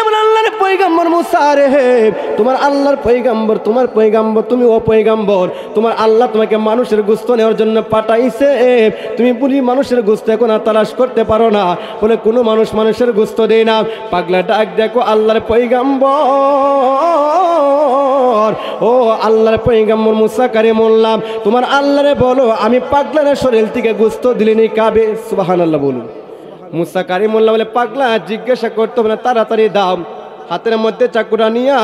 আমার আল্লাহর পয়গম্বর মুসা রে, তোমার আল্লাহর পয়গম্বর, তোমার পয়গম্বর, তুমি ও পয়গম্বর, তোমার আল্লাহ তোমাকে মানুষের গোশত নেওয়ার জন্য পাঠাইছে, তুমি বলি মানুষের গোশত এখন আর তালাশ করতে পারো না, বলে কোনো মানুষ মানুষের গোশত দেয় না। পাগলা ডাক দেখো আল্লাহর পয়গম্বর, ও আল্লাহর পয়গম্বর মুসা কারিমুল্লাহ, তোমার আল্লাহরে বলো আমি পাগলার শরীর থেকে গোশত দিলেনি কাবে। সুবহানাল্লাহ বলুন। মুসা কারিমুল্লাহ বলে পাগলা জিজ্ঞাসা করতে হবে না, তাড়াতাড়ি দাও। হাতের মধ্যে চাকুটা নিয়ে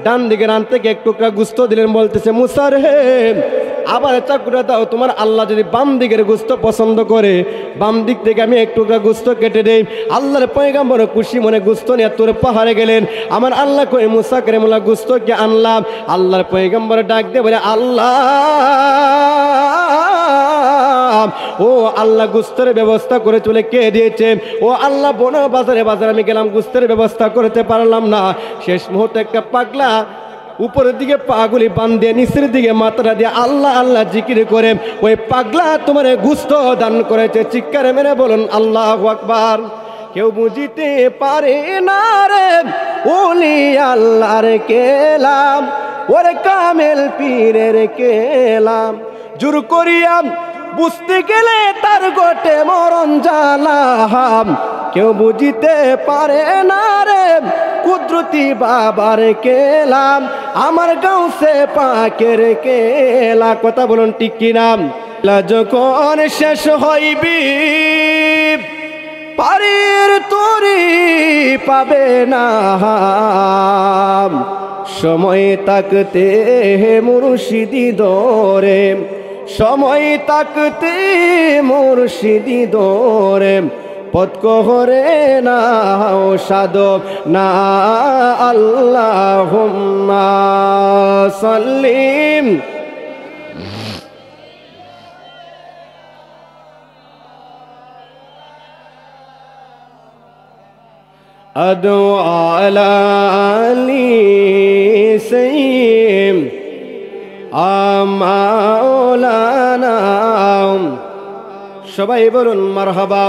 ডান দিকে রান থেকে এক টুকরা গোশত দিলেন, বলতেছে মুসা রে আবার চাকুটা দাও, তোমার আল্লাহ যদি বাম দিকের গোশত পছন্দ করে বাম দিক থেকে আমি এক টুকরা গোশত কেটে দেই। আল্লাহর পয়গম্বর খুশি মনে গোশত নিয়ে তোর পাহাড়ে গেলেন। আমার আল্লাহ কই মুসা কারিমুল্লাহ গোশতকে আনলাম। আল্লাহর পয়গম্বর ডাক দিয়ে বলে আল্লাহ, ও আল্লাহ গোশতের ব্যবস্থা করে চলে কে দিয়েছে? ও আল্লাহ বন বাজারে আমি গেলাম, গোশতের ব্যবস্থা করতে পারলাম না। শেষ মুহূর্তে একটা পাগলা উপরের দিকে পাগুলি বান্ধে নিচের দিকে মাথাটা দিয়ে আল্লাহ আল্লাহ জিকির করে ওই পাগলা তোমার গোশত দান করেছে। চিৎকার মেরে বলুন আল্লাহু আকবার। কেউ বুঝিতে পারে না রে ওলি আল্লাহর কেলাম, ওরে কামেল পীরের কেলাম, জোর করিয়াম বুঝতে গেলে তার গোটে মরণ জ্বালাম। কেউ বুঝিতে পারে না রে কুদরতি বাবার কেলাম, আমার গাউসে পাকের কেলা। কথা বলুন ঠিক কিনা? যখন শেষ হইবি পারির তরি পাবে না, সময় তাকতে মুর্শিদি দরে, সময় তাকতে মুর্শিদি দরে, পথ কহরে না ও সাধব না। আল্লাহুম্মা সাল্লিম আদু আলা আলি সাইয়্যিম আমাওলানা। সবাই বলুন মারহাবা।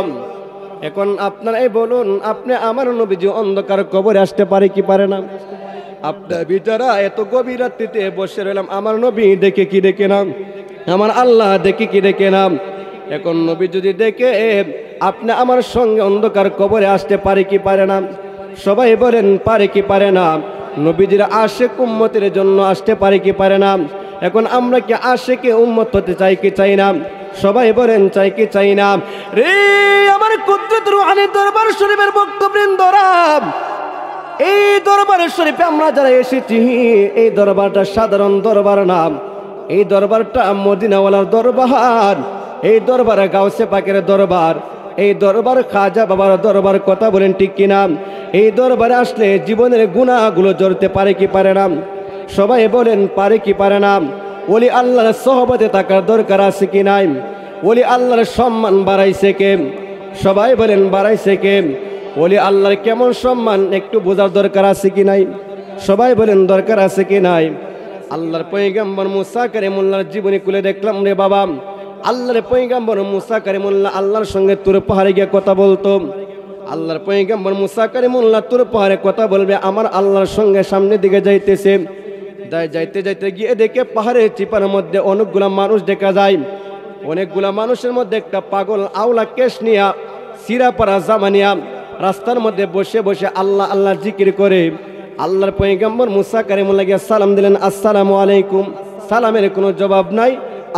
এখন আপনারাই বলুন, আপনি আমার নবীজি অন্ধকার কবরে আসতে পারে কি পারে না? আপনার বিচারা এত গভীর রাত্রিতে বসে রইলাম, আমার নবী দেখে কি দেখে না? আমার আল্লাহ দেখে কি দেখে না? এখন নবী যদি দেখে আপনি আমার সঙ্গে অন্ধকার কবরে আসতে পারে কি পারে না? সবাই বলেন পারে কি পারে না? নবীজির আশিক উম্মতের জন্য আসতে পারে কি পারে না? এখন আমরা কি আশিকে উম্মত হতে চাই কি চাই না? সবাই বলেন চাই কি চাই না? রে আমার কুদরত রুহানি দরবার শরীফের ভক্তবৃন্দরা, এই দরবার শরীফে আমরা যারা এসেছি, এই দরবারটা সাধারণ দরবার না, এই দরবারটা মদিনাওয়ালার দরবার, এই দরবার গাউসে পাকের দরবার, এই দরবার খাজা বাবার দরবার। কথা বলেন ঠিক কিনা? এই দরবারে আসলে জীবনের গুনাহগুলো জড়তে পারে কি পারে না? সবাই বলেন পারে কি পারে না? ওলি আল্লাহর সোহবতে থাকার দরকার আছে কি নাই? ওলি আল্লাহর সম্মান বাড়াইছে কে? সবাই বলেন বাড়াইছে কে? ওলি আল্লাহর কেমন সম্মান একটু বোঝার দরকার আছে কি নাই? সবাই বলেন দরকার আছে কি নাই? আল্লাহর পয়গম্বর মুসা কারিমুল্লাহর জীবনী খুলে দেখলাম রে বাবা, আল্লাহর পয়গম্বর মুসা কারিমুল্লাহ আল্লাহর সঙ্গে তুর পাহাড়ে গিয়ে কথা বলতো। আল্লাহর পয়গম্বর মুসা কারিমুল্লাহ তুর পাহাড়ে কথা বলবে, আমার আল্লাহর সঙ্গে সামনের দিকে যাইতেছে। যাইতে যাইতে গিয়ে দেখে পাহাড়ের চিপার মধ্যে অনেকগুলা মানুষ দেখা যায়। অনেকগুলা মানুষের মধ্যে একটা পাগল আওলা কেশ নিয়া, সিরা পারা জামানিয়া রাস্তার মধ্যে বসে বসে আল্লাহ আল্লাহ জিকির করে। আল্লাহর পয়গম্বর মুসা কারিমুল্লাহ গিয়ে সালাম দিলেন, আসসালামু আলাইকুম। সালামের কোনো জবাব নাই।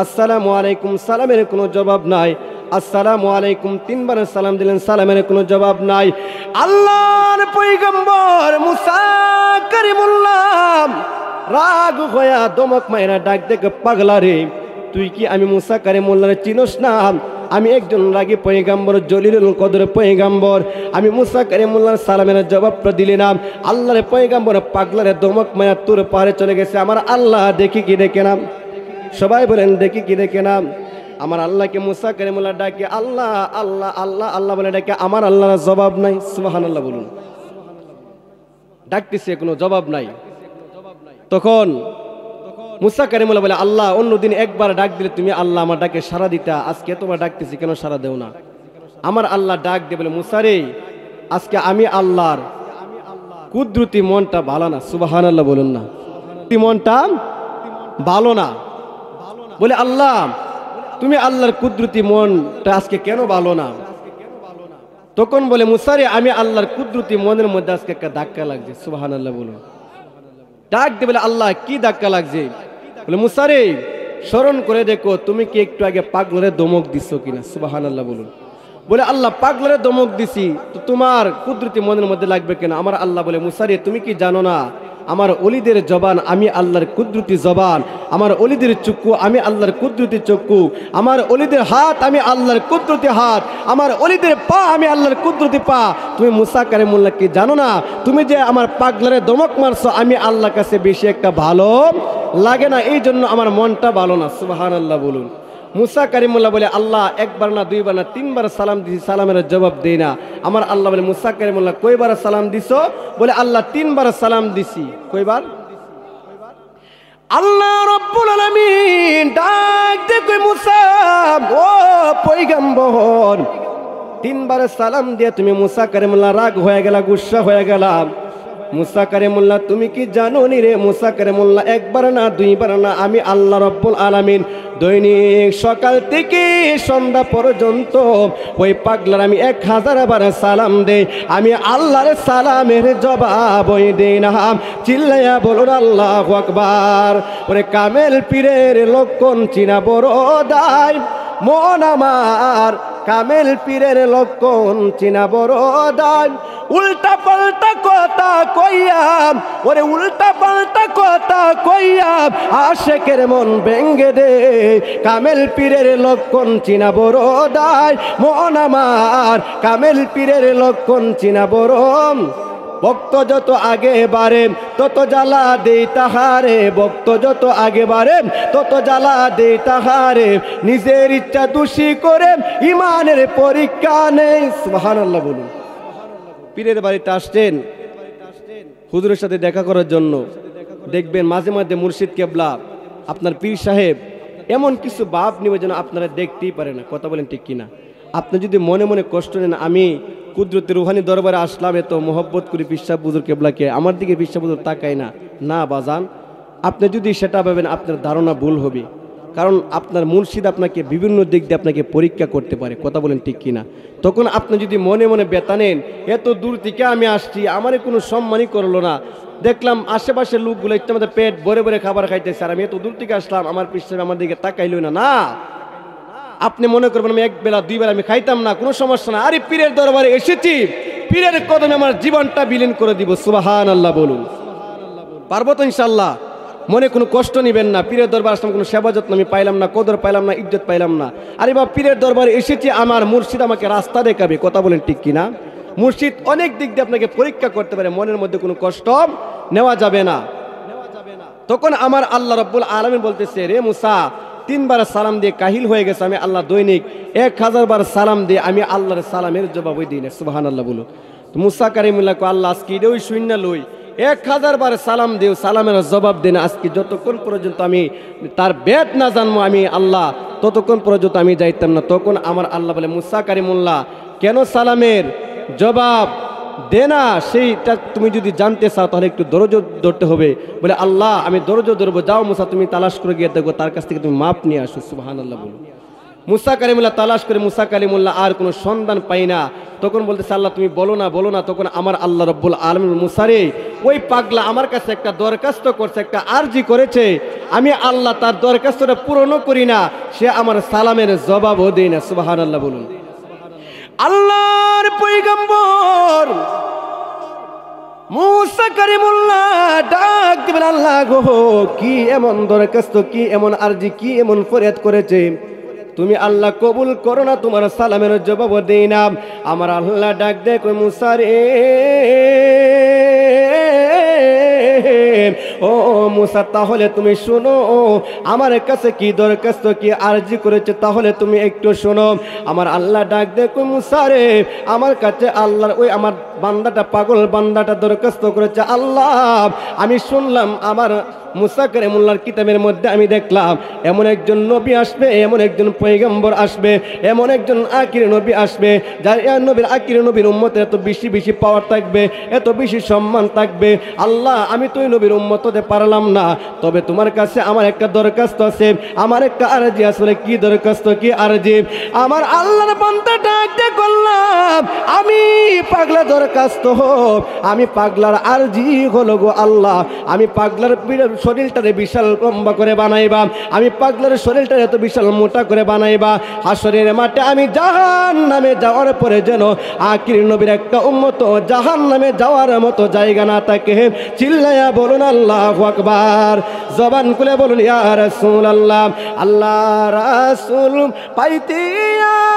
আসসালামু আলাইকুম, সালামের কোনো জবাব নাই। আসসালামু আলাইকুম, তিনবার সালাম দিলেন, সালামের কোনো জবাব নাই। আল্লাহর পয়গম্বর মুসা কারিমুল্লাহ রাগ হইয়া দমক মাইরা ডাক দেখে, পাগলা রে তুই কি আমি মুসা কারিমুল্লাহর চিনস না? আমি একজন রাগী পয়গম্বর, জলিলুল কদর পয়গম্বর, আমি মুসা কারিমুল্লাহর সালামের জবাবটা দিলি না। আল্লাহর পয়গম্বর পাগলারে দমক মায়া তোর পাহাড়ে চলে গেছে। আমার আল্লাহ দেখি কি দেখে না? সবাই বলেন দেখি কি দেখে না? আমার আল্লাহকে মুসা কারিমুল্লাহ ডাকে আল্লাহ আল্লাহ আল্লাহ আল্লাহ বলে ডাকে, আমার আল্লাহর জবাব নাই। সুবহানাল্লাহ বলুন। ডাকতেছে কোনো জবাব নাই। তখন মুসা কারিমুল্লাহ বলে, আল্লাহ অন্যদিন একবার ডাক দিলে তুমি আল্লাহ আমার ডাকে সাড়া দিতা, আজকে তোমার ডাকতেছি কেন সাড়া দেও না? আমার আল্লাহ ডাক দিয়ে বলে, মুসা রে আজকে আমি আল্লাহর কুদরতি মনটা ভালো না, সুবহানাল্লাহ বলুন না, মনটা ভালো না। বলে আল্লাহ তুমি আল্লাহর কুদরতি মনটা আজকে কেন ভালো না? তখন বলে মুসা রে, আমি আল্লাহর কুদরতি মনের মধ্যে আজকে একটা ধাক্কা লাগছে। সুবহানাল্লাহ বলুন। ডাক দিয়ে বলে আল্লাহ কি ধাক্কা লাগছে? বলে মুসা রে, স্মরণ করে দেখো তুমি কি একটু আগে পাগলের দমক দিছো কিনা। সুবহানাল্লাহ বলুন। বলে আল্লাহ পাগলের দমক দিছি, তো তোমার কুদরতি মনের মধ্যে লাগবে কেন? আমার আল্লাহ বলে মুসা রে, তুমি কি জানো না আমার অলিদের জবান আমি আল্লাহর কুদরতি জবান, আমার অলিদের চক্ষু আমি আল্লাহর কুদরতি চক্ষু, আমার অলিদের হাত আমি আল্লাহর কুদরতি হাত, আমার অলিদের পা আমি আল্লাহর কুদরতি পা। তুমি মুসা কারিমুল্লাহ কি জানো না, তুমি যে আমার পাগলারে দমক মারছো আমি আল্লাহর কাছে বেশি একটা ভালো লাগে না, এই জন্য আমার মনটা ভালো না। সুবহানাল্লাহ বলুন। মুসা কারিমুল্লাহ বলে আল্লাহ একবার না দুইবার না তিনবার সালাম দিছি, সালামের জবাব দেই না। আমার আল্লাহ বলে মুসা কারিমুল্লাহ কয়বার সালাম দিছো? বলে আল্লাহ তিনবার সালাম দিছি। কয়বার? আল্লাহ রাব্বুল আলামিন ডাক দে কই মুসা, ও পয়গম্বর, তিনবার সালাম দিয়ে তুমি মুসা কারিমুল্লাহ রাগ হয়ে গেলা, গুসা হয়ে গেলা। মুসা কারিমুল্লাহ তুমি কি জানো নি রে মুসা কারিমুল্লাহ, একবার না দুইবার না আমি আল্লাহ রাব্বুল আলামিন দৈনিক সকাল থেকে সন্ধ্যা পর্যন্ত ওই পাগলার আমি 1000 বার সালাম দেই, আমি আল্লাহর সালামের জবাব ওই দেই না। চিল্লাইয়া বলুন আল্লাহু আকবার। ওরে কামেল পীরের লক্ষণ চিনা বড় দায়, মন আমার কামেল পীরের লক্ষণ চিনা বড় দায়। উল্টা পাল্টা কথা কইয়াম, ওরে উল্টা পাল্টা কথা কইয়াম আশেকের মন ভেঙ্গে দে, কামেল পীরের লক্ষণ চিনা বড় দায়, মন আমার কামেল পীরের লক্ষণ চিনা বড়। ভক্ত যত আগে বাড়ে তত জ্বালা দেই তাহারে, ভক্ত যত আগে বাড়ে তত জ্বালা দেই তাহারে, নিজের ইচ্ছা দোষী করে ইমানের পরীক্ষা নেই। সুবহানাল্লাহ বলুন। পীরের বাড়িতে আসছেন হুজুরের সাথে দেখা করার জন্য, দেখবেন মাঝে মাঝে মুর্শিদ কেবলা আপনার পীর সাহেব এমন কিছু ভাব নিবে যেন আপনারা দেখতেই পারে না। কথা বলেন ঠিক কিনা? আপনি যদি মনে মনে কষ্ট নেন, আমি কুদরতি রুহানি দরবারে আসলাম এত মোহব্বত করি পীর সাহেব হুজুর কেবলাকে, আমার দিকে পীর সাহেব হুজুর তাকায় না, না বাজান, আপনি যদি সেটা ভাবেন আপনার ধারণা ভুল হবে। কারণ আপনার মুর্শিদ আপনাকে বিভিন্ন দিক দিয়ে আপনাকে পরীক্ষা করতে পারে। কথা বলেন ঠিক কিনা? তখন আপনি যদি মনে মনে ব্যথা নেন, এত দূর থেকে আমি আসছি, আমারে কোনো সম্মানই করলো না, দেখলাম আশেপাশের লোকগুলো একটু আমাদের পেট ভরে ভরে খাবার খাইতেছে, আর আমি এত দূর থেকে আসলাম, আমার পীর সাহেব আমার দিকে তাকাইলো না, না, আপনি মনে করবেন আমি এক বেলা দুই বেলা আমি খাইতাম না, কোনো সমস্যা না, আরে পীরের দরবারে এসেছি, পীরের কদমে আমার জীবনটা বিলীন করে দিব। সুবহানাল্লাহ বলুন। পারবো তো ইনশাআল্লাহ? মনে কোনো কষ্ট নেবেন না। পীরের দরবার আসলাম, কোনো সেবা যত্ন আমি পাইলাম না, কদর পাইলাম না, ইজ্জত পাইলাম না, আরে বাবা পীরের দরবারে এসেছি, আমার মুর্শিদ আমাকে রাস্তা দেখাবে। কথা বলেন ঠিক কিনা? মুর্শিদ অনেক দিক দিয়ে আপনাকে পরীক্ষা করতে পারে, মনের মধ্যে কোনো কষ্ট নেওয়া যাবে না। তখন আমার আল্লাহ রাব্বুল আলামিন বলতেছে, রে মুসা, তিনবার সালাম দিয়ে কাহিল হয়ে গেছে, আমি আল্লাহ দৈনিক 1000 বার সালাম দিয়ে আমি আল্লাহর সালামের জবাব দিই না। সুবহানাল্লাহ বলো। তো মুসা কারিমুল্লাহ কো আল্লাহ আজকে ওই শূন্য লই 1000 বার সালাম দিও, সালামের জবাব দেন আজকে যতক্ষণ পর্যন্ত আমি তার বেদ না জানবো আমি আল্লাহ, ততক্ষণ পর্যন্ত আমি যাইতাম না। তখন আমার আল্লাহ বলে, মুসা কারিমুল্লাহ কেন সালামের জবাব দে না, সেইটা তুমি যদি জানতে চাও তাহলে একটু ধৈর্য ধরতে হবে। বলে আল্লাহ আমি ধৈর্য ধরবো, যাও মুসা তুমি তালাশ করে গিয়ে দেখো, তার কাছ থেকে তুমি মাপ নিয়ে আসো। সুবহানাল্লাহ বলো। মুসা কালিমুল্লাহ তালাশ করে মুসা কালিমুল্লাহ আর কোনো সন্ধান পাই না। তখন বলতেছে আল্লাহ তুমি বলো না বলো না। তখন আমার আল্লাহ রব্বুল আলামিন মুসারে ওই পাগলা আমার কাছে একটা দরখাস্ত করছে, একটা আরজি করেছে, আমি আল্লাহ তার দরখাস্তটা পূরণও করি না, সে আমার সালামের জবাবও দেয় না। সুবহানাল্লাহ বলুন। আল্লাহর পয়গম্বর মুসা কালিমুল্লাহ ডাক দিবেন, আল্লাহ গো কি এমন দরখাস্ত, কি এমন আরজি, কি এমন ফরিয়াদ করেছে, তুমি আল্লাহ কবুল করো না, তোমার সালামের জবাব দেই না। আমার আল্লাহ ডাক দেয় কই মুসা রে, ও মুসা তাহলে তুমি শোনো, আমার কাছে কি দরখাস্ত, কি আরজি করেছে, তাহলে তুমি একটু শোনো। আমার আল্লাহ ডাক দেয় কই মুসা রে, আমার কাছে আল্লাহর ওই আমার বান্দাটা, পাগল বান্দাটা দরখাস্ত করেছে, আল্লাহ আমি শুনলাম আমার মুসা কালিমুল্লাহর কিতাবের মধ্যে আমি দেখলাম এমন একজন নবী আসবে, এমন একজন পয়গম্বর আসবে, এমন একজন আখির নবী আসবে, যার নবীর আখির নবীর উম্মতের এত বেশি বেশি পাওয়ার থাকবে, এত বেশি সম্মান থাকবে। আল্লাহ, আমি তো ওই নবীর উম্মত হতে পারলাম না, তবে তোমার কাছে আমার একটা দরখাস্ত আছে, আমার একটা আরজি আসলে। কি দরখাস্ত, কি আরজি? আমার আল্লাহর বান্দা ডাক দিয়ে করলাম, আমি পাগলা দরখাস্ত হোক, আমি পাগলার আরজি হলো গো আল্লাহ, আমি পাগলার শরীরটারে বিশাল লম্বা করে বানাইবা, আমি পাগলার শরীরটা এত বিশাল মোটা করে বানাইবা, হাসরের মাঠে আমি জাহান্নামে যাওয়ার পরে যেন আখির নবীর একটা উম্মত জাহান্নামে যাওয়ার মতো জায়গা না থাকে। চিল্লায়া বলুন আল্লাহু আকবার, জবান খুলে বলুন ইয়া রাসূলুল্লাহ। আল্লাহ রাসূল পাইতে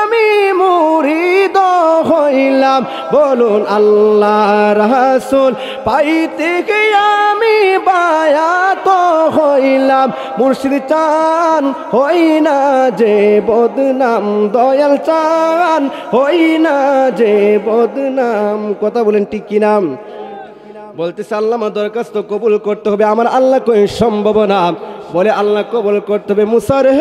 আমি মুরিদ হইলাম, বলুন আল্লাহ রাসূল পাইতে আমি বায়াত হইলাম। মুর্শিদ চান হই না যে বদনাম, দয়াল চান হই না যে বদনাম। কথা বলেন ঠিক কি নাম? বলতেছে আল্লাহ আমার দরখাস্ত কবুল করতে হবে। আমার আল্লাহ কই সম্ভব না, বলে আল্লাহ কবুল করতে হবে। মুসা রে,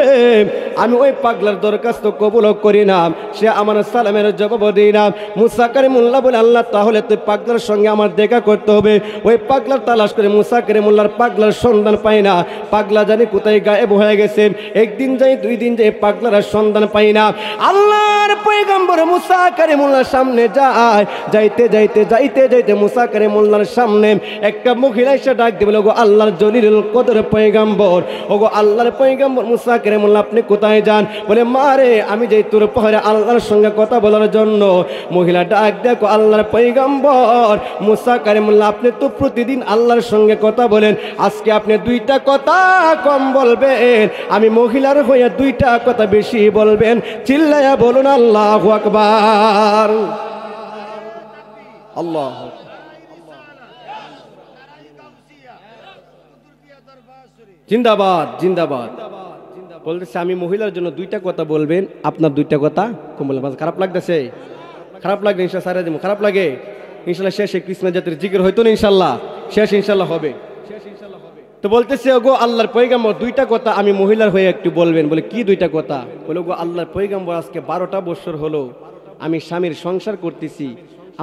আমি ওই পাগলার দরখাস্ত কবুল করি না, সে আমার সালামের জবাব দেই না। মুসা কালিমুল্লাহ বলে আল্লাহ তাহলে তুই পাগলার সঙ্গে আমার দেখা করতে হবে। ওই পাগলার তালাশ করে মুসা কালিমুল্লাহর পাগলার সন্ধান পাই না, পাগলা জানি কোথায় গায়েব হয়ে গেছে। একদিন যাই, দুই দিন যাই, পাগলার সন্ধান পাই না। আল্লাহর পয়গম্বর মুসা কালিমুল্লাহর সামনে যায়, যাইতে যাইতে যাইতে যাইতে মুসা কালিমুল্লাহর সামনে একটা মহিলা এসে ডাক দিয়ে বলে, ওগো আল্লাহর জলিলুল কদর পয়গম্বর, ওগো আল্লাহর পয়গম্বর মুসা কালিমুল্লাহ আপনি কোথায় যান? বলে মা রে, আমি যাই তোর পাহাড়ে আল্লাহর সঙ্গে কথা বলার জন্য। মহিলা ডাক দেখো আল্লাহর পয়গম্বর মুসা কালিমুল্লাহ আপনি তো প্রতিদিন আল্লাহর সঙ্গে কথা বলেন, আজকে আপনি দুইটা কথা কম বলবেন, আমি মহিলার হয়ে দুইটা কথা বেশি বলবেন। চিল্লায়া বলুন আল্লাহু আকবার। আল্লাহ জিন্দাবাদ, জিন্দাবাদ। বলতেছে আমি মহিলার জন্য দুইটা কথা বলবেন, আপনার দুইটা কথা কম বলবেন। খারাপ লাগতেছে? খারাপ লাগবে ইনশাল্লাহ, সারা দিব। খারাপ লাগে ইনশাল্লাহ, শেষে কৃষ্ণ জাতির জিকির হয়তো না ইনশাল্লাহ, শেষ ইনশাল্লাহ হবে। তো বলতেছে ওগো আল্লাহর পয়গম্বর দুইটা কথা আমি মহিলার হয়ে একটু বলবেন। বলে কি দুইটা কথা? বলে ওগো আল্লাহর পয়গম্বর আজকে 12টা বছর হলো আমি স্বামীর সংসার করতেছি,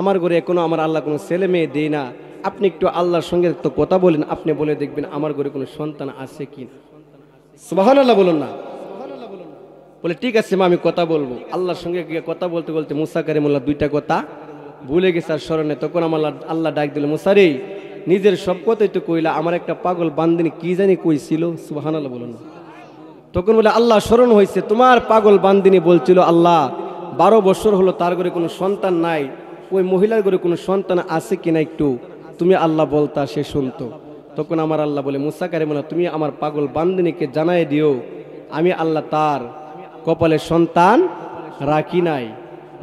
আমার ঘরে এখনো আমার আল্লাহ কোনো ছেলে মেয়ে দেয় না, আপনি একটু আল্লাহর সঙ্গে তো কথা বলেন, আপনি বলে দেখবেন আমার ঘরে কোনো সন্তান আছে কি না। সুবহানাল্লাহ বলুন না। বলে ঠিক আছে মা, আমি কথা বলবো। আল্লাহর সঙ্গে গিয়ে কথা বলতে বলতে মুসা কালিমুল্লাহ দুইটা কথা ভুলে গেছে আর স্মরণে। তখন আমার আল্লাহ ডাক দিল, মুসা রে, নিজের সব কথাই তো কইলা, আমার একটা পাগল বান্দিনী কি জানি কইছিল। সুবহানাল্লাহ বলুন না। তখন বলে আল্লাহ স্মরণ হয়েছে, তোমার পাগল বান্দিনী বলছিল আল্লাহ 12 বছর হলো তার ঘরে কোনো সন্তান নাই, ওই মহিলার ঘরে কোনো সন্তান আছে কিনা একটু তুমি আল্লাহ বলতা, সে শুনতো। তখন আমার আল্লাহ বলে, মুসা কালিমুল্লাহ তুমি আমার পাগল বান্দিনীকে জানাই দিও আমি আল্লাহ তার কপালে সন্তান রাখি নাই।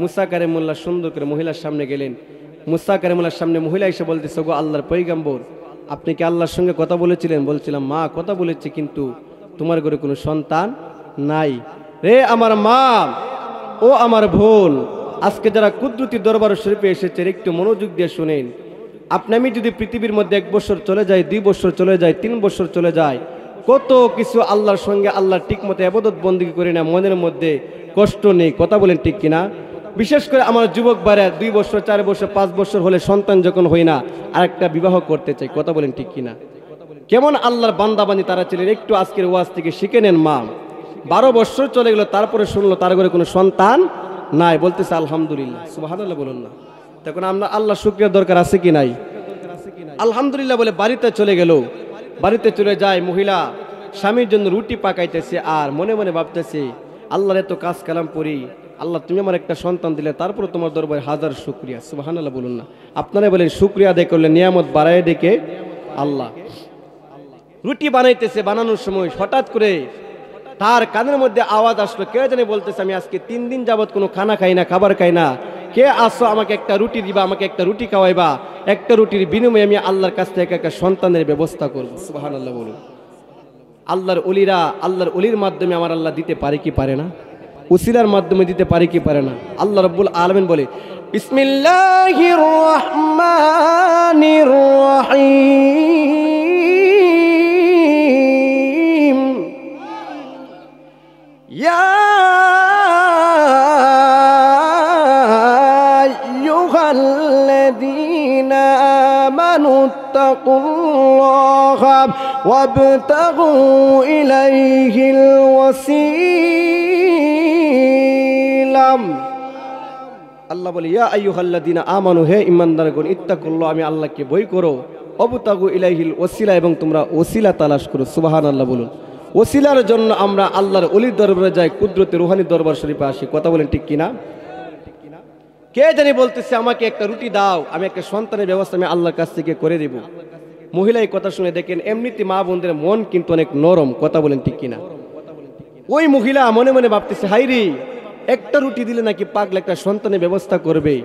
মুসা কালিমুল্লাহ সুন্দর করে মহিলার সামনে গেলেন। মুসা কালিমুল্লাহর সামনে মহিলা এসে বলতেছে, গো আল্লাহর পয়গম্বর আপনি কি আল্লাহর সঙ্গে কথা বলেছিলেন? বলছিলাম মা কথা বলেছি, কিন্তু তোমার ঘরে কোনো সন্তান নাই। রে আমার মা, ও আমার বোন, আজকে যারা কুদরতি দরবার শরীফে এসেছে একটু মনোযোগ দিয়ে শুনেন। আপনি আমি যদি পৃথিবীর মধ্যে 1 বছর চলে যায়, 2 বছর চলে যায়, 3 বছর চলে যায়, কত কিছু আল্লাহর সঙ্গে আল্লাহর ঠিক মতো ইবাদত বন্দেগী করি না, মনের মধ্যে কষ্ট নেই। কথা বলেন ঠিক কিনা? বিশেষ করে আমার যুবক ভাইরা 2 বছর 4 বছর 5 বছর হলে সন্তান যখন হয় না, আরেকটা বিবাহ করতে চাই। কথা বলেন ঠিক কিনা? কেমন আল্লাহর বান্দাবান্দি তারা ছিলেন, একটু আজকের ওয়াজ থেকে শিখে নেন। মা 12 বছর চলে গেল, তারপরে শুনলো তার ঘরে কোনো সন্তান নাই, বলতেছে আলহামদুলিল্লাহ। সুবহানাল্লাহ বলুন না। তখন আমরা আল্লাহ শুকরিয়া দরকার আছে কি নাই? আলহামদুলিল্লাহ বলে বাড়িতে চলে গেল। বাড়িতে চলে যায়, মহিলা স্বামীর জন্য রুটি পাকাইতেছে আর মনে মনে ভাবতেছে আল্লাহর এত কাজ কালাম করি, আল্লাহ তুমি আমার একটা সন্তান দিলে, তারপরে তোমার দরবারে হাজার শুকরিয়া। সুবহানাল্লাহ বলুন না। আপনারা বলেন শুকরিয়া আদায় করলে নিয়ামত বাড়ায় ডেকে আল্লাহ। রুটি বানাইতেছে, বানানোর সময় হঠাৎ করে তার কানের মধ্যে আওয়াজ আসলো, কে জানে বলতেছে আমি আজকে 3 দিন যাবত কোনো খানা খাই না, খাবার খাই না, কে আসো আমাকে একটা রুটি দিবা, আমাকে একটা রুটি খাওয়াইবা, একটা রুটির বিনিময়ে আমি আল্লাহর কাছ থেকে একটা সন্তানের ব্যবস্থা করবো। সুবহানাল্লাহ বলুন। আল্লাহর ওলিরা, আল্লাহর ওলির মাধ্যমে আমার আল্লাহ দিতে পারে কি পারে না? উসিলার মাধ্যমে দিতে পারে কি পারে না? আল্লাহ রাব্বুল আলামিন বলে বিসমিল্লাহির রহমানির রহিম আইয়ুহাল্লাযীনা আমানুত্তাকুল্লাহা ওয়াবতাগু ইলাইহিল ওয়াসিলা। আল্লাহ বলে ইয়া আইয়ুহাল্লাযীনা আমানু, হে ঈমানদারগণ, ইত্তাকুল্লাহ, আমি আল্লাহকে ভয় করো, ওয়াবতাগু ইলাইহিল ওয়াসিলা, এবং তোমরা ওসিলা তালাশ করো। সুবহানাল্লাহ বলুন। ওসিলার জন্য আমরা আল্লাহর ওলির দরবারে যাই, কুদরতে রুহানি দরবার শরীফে আসি। কথা বলেন ঠিক কিনা? কে জানি বলতেছে আমাকে একটা রুটি দাও, আমি একটা সন্তানের ব্যবস্থা আমি আল্লাহর কাছ থেকে করে দেব। মহিলা এই কথা শুনে দেখেন এমনিতে মা বোনদের মন কিন্তু অনেক নরম। কথা বলেন ঠিক কিনা? ওই মহিলা মনে মনে ভাবতেছে, হাইরে, একটা রুটি দিলে নাকি পাগলা একটা সন্তানের ব্যবস্থা করবে।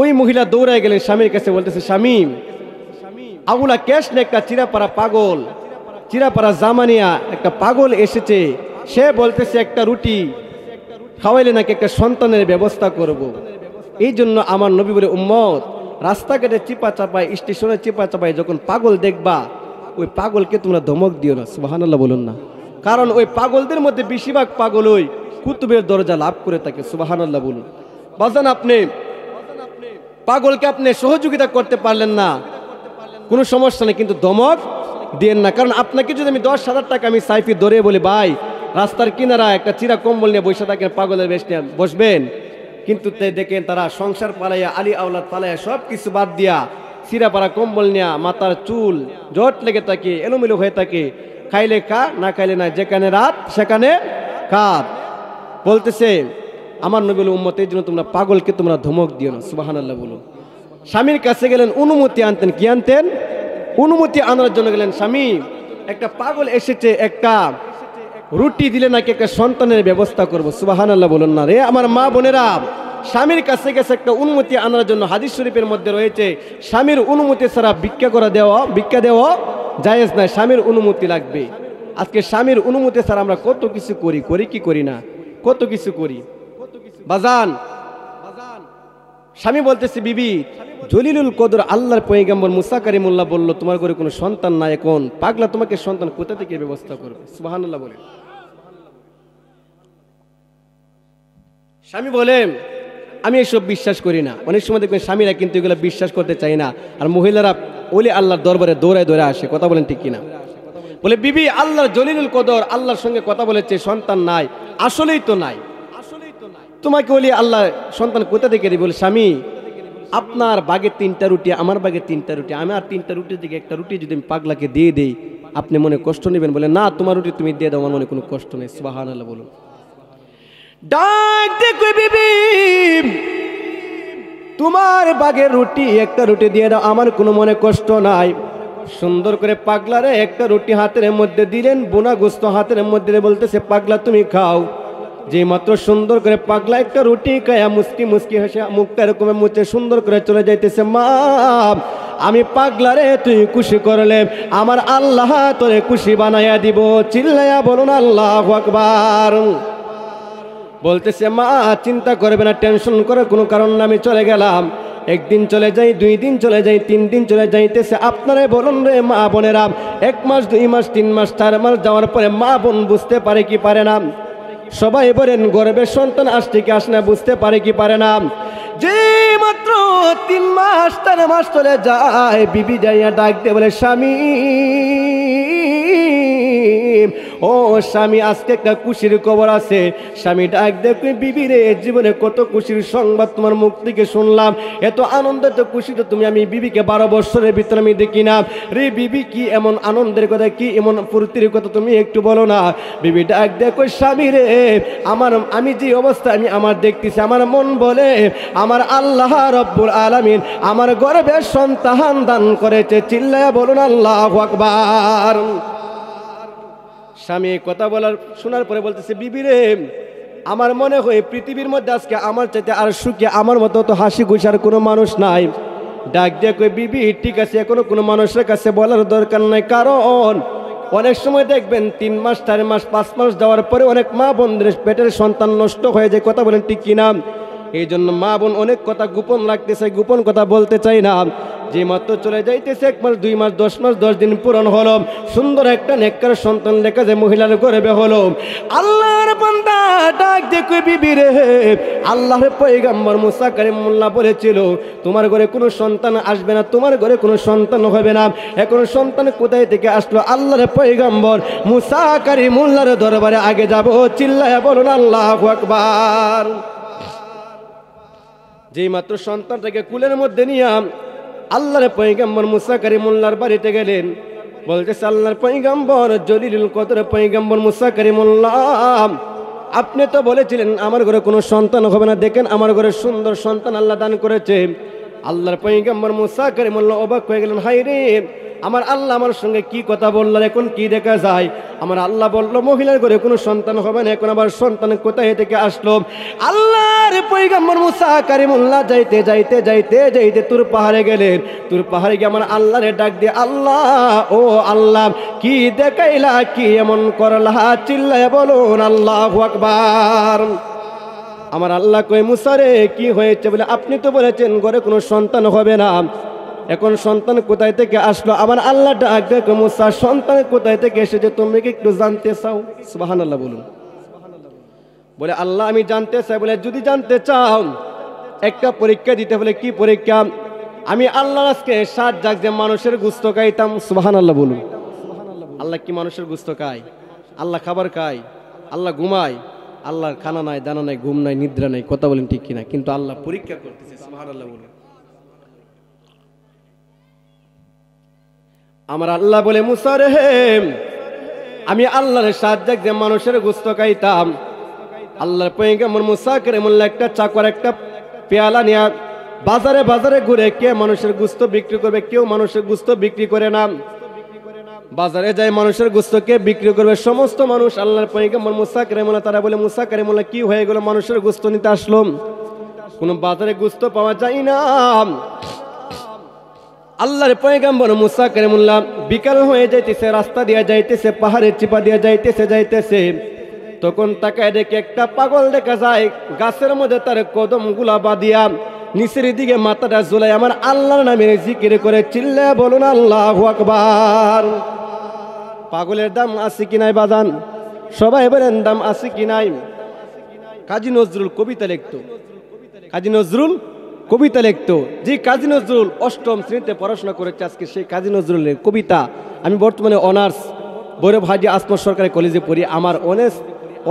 ওই মহিলা দৌড়ায় গেলেন স্বামীর কাছে, বলতেছে, স্বামী, আগুলা ক্যাশ না একটা চিরাপাড়া পাগল, চিরাপাড়া জামানিয়া একটা পাগল এসেছে, সে বলতেছে একটা রুটি খাওয়াইলে নাকি একটা সন্তানের ব্যবস্থা করব। এই জন্য আমার নবী বলে, উম্মত, রাস্তাঘাটে চিপা চাপায়, স্টেশনে চিপা চাপায় যখন পাগল দেখবা, ওই পাগলকে তোমরা ধমক দিও না। সুবহানাল্লাহ বলুন না। কারণ ওই পাগলদের মধ্যে বেশিরভাগ পাগল ওই কুতুবের দরজা লাভ করে থাকে। সুবহানাল্লাহ বলুন। বাজান, আপনি পাগলকে আপনি সহযোগিতা করতে পারলেন না, কোনো সমস্যা নেই, কিন্তু ধমক দিয়েন না। কারণ আপনাকে যদি আমি 10,000 টাকা আমি সাইফি ধরে বলি, ভাই রাস্তার কিনারা একটা চিরা কম্বল নিয়ে বসে থাকেন, পাগলের বেশ নিয়ে বসবেন, কিন্তু দেখেন তারা সংসার পালাইয়া, আলী আওলাদ পালাইয়া, সব কিছু বাদ দিয়া চিরাপাড়া কম্বল নিয়া, মাথার চুল জট লেগে থাকে, এলোমেলো হয়ে থাকে, খাইলে খা, না খাইলে না, যেখানে রাত সেখানে কাত। বলতেছে আমার নবী বলে, উম্মত, এই জন্য তোমরা পাগলকে তোমরা ধমক দিও না। সুবহানাল্লাহ বলুন। স্বামীর কাছে গেলেন, অনুমতি আনতেন। কি আনতেন? অনুমতি আনার জন্য গেলেন। স্বামী, একটা পাগল এসেছে, একটা রুটি দিলে নাকি একটা সন্তানের ব্যবস্থা করব। সুবহানাল্লাহ বলুন না রে আমার মা বোনেরা। স্বামীর কাছে গেছে একটা অনুমতি আনার জন্য। হাদিস শরীফের মধ্যে রয়েছে, স্বামীর অনুমতি ছাড়া ভিক্ষা দেওয়া জায়েজ নয়, স্বামীর অনুমতি লাগবে। আজকে স্বামীর অনুমতি ছাড়া আমরা কত কিছু করি কি করি না, কত কিছু করি। বাজান, স্বামী বলতেছে, বিবি, জলিলুল কদর আল্লাহর পয়গম্বর মুসা কারিমুল্লাহ বলল, তোমার ঘরে কোনো সন্তান নাই, এখন পাগলা তোমাকে সন্তান কোথা থেকে ব্যবস্থা করবে? সুবহানাল্লাহ বলেন। স্বামী বলেন, আমি এসব বিশ্বাস করি না। অনেক সময় দেখবেন স্বামীরা কিন্তু এগুলো বিশ্বাস করতে চায় না, আর মহিলারা ওলি আল্লাহর দরবারে দৌড়ায় আসে। কথা বলেন ঠিক কিনা? বলে, বিবি, আল্লাহর জলিলুল কদর আল্লাহর সঙ্গে কথা বলেছে, সন্তান নাই। আসলেই তো নাই, তোমাকে ওলি আল্লাহ সন্তান কোথা থেকে দিবে? বলে, স্বামী, আপনার বাগে 3টা রুটি, আমার বাগে 3টা রুটি, আমার 3টা রুটির দিকে একটা রুটি যদি আমি পাগলাকে দিয়ে দেই, আপনি মনে কষ্ট নেবেন? বলে, না, তোমার রুটি তুমি দিয়ে দাও, আমার মনে কোনো কষ্ট নেই। সুবহানাল্লাহ বলুন। ডাক দেখো, বিবি, তোমার বাগের রুটি, একটা রুটি দিয়ে দাও, আমার কোনো মনে কষ্ট নাই। সুন্দর করে পাগলারে একটা রুটি হাতের মধ্যে দিলেন, বোনা গোস্ত হাতের মধ্যে, বলতেছে, পাগলা তুমি খাও। যে মাত্র সুন্দর করে পাগলা একটা রুটি খায়া মুস্কি মুস্কি হেসে মুখটা এরকম মুছে সুন্দর করে চলে যাইতেছে, মা, আমি পাগলারে তুই খুশি করলে আমার আল্লাহ তোরে খুশি বানাইয়া দিব। চিল্লাইয়া বলুন আল্লাহু আকবার। বলতেছে, মা, চিন্তা করবে না, টেনশন করার কোনো কারণ না, আমি চলে গেলাম। 1 দিন চলে যাই, 2 দিন চলে যাই, 3 দিন চলে যাইতেছে। আপনারাই বলুন রে মা বোনেরা, 1 মাস, 2 মাস, 3 মাস, 4 মাস যাওয়ার পরে মা বোন বুঝতে পারে কি পারে না? সবাই বলেন, গর্ভের সন্তান আসছে কি আসে না, বুঝতে পারে কি পারে না? যে মাত্র 3 মাস 4 মাস চলে যায়, বিবি যাইয়া ডাক দিয়ে বলে, স্বামী, ও স্বামী, আজকে একটা খুশির খবর আছে। স্বামী ডাক দেখে, বিবি রে, জীবনে কত খুশির সংবাদ তোমার মুখ থেকে শুনলাম, এত আনন্দের তো খুশি তো তুমি আমি বিবিকে 12 বছরের ভিতরে আমি দেখি না রে। বিবি, কি এমন আনন্দের কথা, কি এমন ফুর্তির কথা তুমি একটু বলো না? বিবি ডাক দেখো, স্বামী রে, আমি যে অবস্থা আমি আমার দেখতেছি, আমার মন বলে আমার আল্লাহ রব্বুল আলামিন আমার গর্ভে সন্তান দান করেছে। চিল্লায়া বলুন আল্লাহু আকবার। স্বামী কথা বলার শোনার পরে বলতেছে, বিবি রে, আমার মনে হয় পৃথিবীর মধ্যে আজকে আমার চাইতে আর সুখে আমার মতো তো হাসি খুশার কোনো মানুষ নাই। ডাক দিয়ে কই, বিবি, ঠিক আছে, এখনো কোনো মানুষের কাছে বলার দরকার নাই, কারণ অনেক সময় দেখবেন 3 মাস 4 মাস 5 মাস যাওয়ার পরে অনেক মা বোনদের পেটের সন্তান নষ্ট হয়ে যায়। কথা বলেন ঠিক কিনা? এই জন্য মা বোন অনেক কথা গোপন রাখতে চাই, গোপন কথা বলতে চাই না। যে মাত্র চলে যাইতেছে 1 মাস 2 মাস 10 মাস 10 দিন পূরণ হলো, সুন্দর একটা নেককার সন্তান লেখা যে মহিলার গর্ভে হলো। আল্লাহর বান্দা ডাক দেখো বিবি রে, আল্লাহর পয়গম্বর মুসা কালিমুল্লাহ বলেছিল তোমার ঘরে কোনো সন্তান আসবে না, তোমার ঘরে কোনো সন্তান হবে না। এখন সন্তান কোথায় থেকে আসলো? আল্লাহর পয়গম্বর মুসা কালিমুল্লাহর দরবারে আগে যাব, চিল্লায়া বলুন আল্লাহু আকবার। যেই মাত্র সন্তানটাকে কুলের মধ্যে নিয়ে আল্লাহর পয়গম্বর মুসা কালিমুল্লাহর বাড়িতে গেলেন, বলতেছে আল্লাহর পয়গম্বর জলিলুল কদর পয়গম্বর মুসা কালিমুল্লাহ, আপনি তো বলেছিলেন আমার ঘরে কোনো সন্তান হবে না, দেখেন আমার ঘরে সুন্দর সন্তান আল্লাহ দান করেছে। আল্লাহর পয়গম্বর মুসা কালিমুল্লাহ অবাক হয়ে গেলেন, হায় রে আমার আল্লাহ আমার সঙ্গে কি কথা বললেন, এখন কি দেখা যায়? আমার আল্লাহ বলল মহিলার ঘরে কোনো সন্তান হবে না, এখন আবার সন্তান কোথায় থেকে আসলো? আল্লাহর পয়গম্বর মুসা কালিমুল্লাহ যাইতে যাইতে যাইতে যাইতে তুর পাহাড়ে গেলেন। তুর পাহাড়ে গিয়ে আমার আল্লাহরে ডাক দিয়ে, আল্লাহ ও আল্লাহ কি দেখাইলা, কি এমন করলা? চিল্লায় বলুন আল্লাহু আকবার। আমার আল্লাহ কই মুসা রে কি হয়েছে? বলে আপনি তো বলেছেন ঘরে কোনো সন্তান হবে না, এখন সন্তান কোথায় থেকে আসলো? আমার আল্লাহ ডাক দেখো মুসা সন্তান কোথায় থেকে এসেছে তুমি কি একটু জানতে চাও? সুবহানাল্লাহ বলুন। বলে আল্লাহ আমি জানতে চাই। বলে যদি জানতে চাও একটা পরীক্ষা দিতে। বলে কি পরীক্ষা? আমি আল্লাহ আজকে 7 জাগ যে মানুষের গোশত খাইতাম। সুবহানাল্লাহ বলুন। আল্লাহ কি মানুষের গোশত খায়? আল্লাহ খাবার খায়, আল্লাহ ঘুমায়, আল্লাহর খানা নাই, দানা নাই, ঘুম নাই, নিদ্রা নাই, কথা বলেন ঠিক কিনা? কিন্তু আল্লাহ পরীক্ষা করতেছে। সুবহানাল্লাহ বলুন। আমার আল্লাহ বলে মুসা রে আমি আল্লাহর 7 জাগ যে মানুষের গোশত খাইতাম। আল্লাহর পয়গম্বর মুসা কালিমুল্লাহ একটা চাকর একটা পেয়ালা নিয়ে বাজারে বাজারে ঘুরে, কে মানুষের গোশত বিক্রি করবে? কেউ মানুষের গোশত বিক্রি করে না। বাজারে যায় মানুষের গোশত কে বিক্রি করবে? সমস্ত মানুষ। আল্লাহর পয়গম্বর মুসা কালিমুল্লাহ তারা বলে মুসা কালিমুল্লাহ কি হয়ে গেল? মানুষের গোশত নিতে আসলো, কোনো বাজারে গোশত পাওয়া যায় না। আল্লাহর পয়গম্বর মুসা কালিমুল্লাহ বিকাল হয়ে যাইতেছে, রাস্তা দিয়ে যাইতেছে, পাহাড়ের চিপা দিয়ে যাইতেছে যাইতেছে, তখন তাকায় দেখে একটা পাগল দেখা যায় গাছের মধ্যে তার কদম গুলা বাঁধিয়া নিচের দিকে মাথাটা ঝুলাই আমার আল্লাহর নামে জিকির করে চিল্লায়া বলুন আল্লাহু আকবার। পাগলের দাম আছে কি নাই বাজান? সবাই বলেন দাম আছে কি নাই? কাজী নজরুল কবিতা লিখতো, কাজী নজরুল কবিতা লিখতো। যে কাজী নজরুল 8ম শ্রেণীতে পড়াশোনা করেছে, আজকে সেই কাজী নজরুলের কবিতা আমি বর্তমানে অনার্স ভৈরব হাজী আসমত সরকারি কলেজে পড়ি। আমার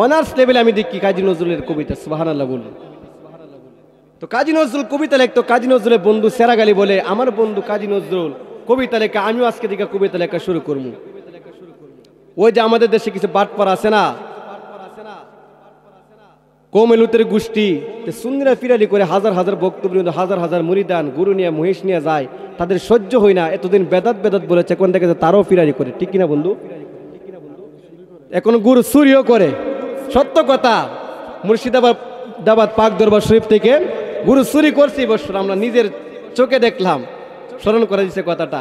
অনার্স লেভেলে আমি দেখি কাজী নজরুলের কবিতা। সুবহানাল্লাহ বলুন। তো কাজী নজরুল কবিতা লিখতো। কাজী নজরুলের বন্ধু সেরাগালি বলে আমার বন্ধু কাজী নজরুল কবিতা লেখা, আমিও আজকে থেকে কবিতা লেখা শুরু করবো। ওই যে আমাদের দেশে কিছু বাটপার আছে না, কৌমেলুতের গোষ্ঠী, সুন্নিরা ফিরালি করে হাজার হাজার বক্তব্য, হাজার হাজার মুরিদান গুরু নিয়ে মহিষ নিয়ে যায়, তাদের সহ্য হয় না। এতদিন বেদাত বেদাত বলেছে, কোন থেকে তারাও ফিরারি করে, ঠিক কিনা বন্ধু? এখন গুরু চুরিও করে, সত্য কথা। মুর্শিদাবাদ পাক দরবার শরীফ থেকে গুরু চুরি করছে বছর, আমরা নিজের চোখে দেখলাম, স্মরণ করে দিচ্ছে কথাটা।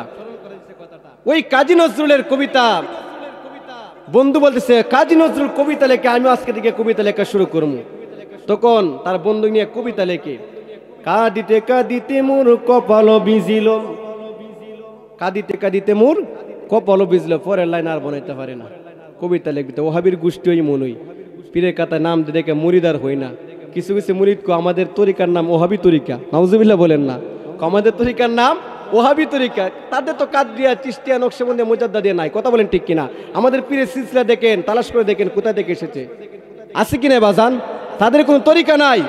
ওই কাজী নজরুলের কবিতা বন্ধু বলতেছে কাজী নজরুল কবিতা লেখে, আমি আজকে থেকে কবিতা লেখা শুরু করবো। তখন তার বন্ধু নিয়ে কবিতা লেখে, কাঁদিতে কাঁদিতে মোর কপাল ভিজিল, কাঁদিতে কাঁদিতে মোর কপাল ভিজিল, পরের লাইন আর বানাইতে পারে না। কবিতা লিখতে ওহাবির গোষ্ঠী ওই মনই, পীরের কাতায় নাম দেখে মুরিদার হই না। কিছু কিছু মুরিদ কো আমাদের তরিকার নাম ওহাবি তরিকা, নাউজুবিল্লাহ বলেন না, আমাদের তরিকার নাম ওহাবি তরিকা। তাদের তো কাদরিয়া চিশতিয়া নকশবন্দি মুজাদ্দিদিয়া নাই, কথা বলেন ঠিক কিনা? আমাদের পীরের সিলসিলা দেখেন, তালাশ করে দেখেন কোথা থেকে এসেছে, আছে কিনা বাজান? তাদের কোনো তরিকা নাই।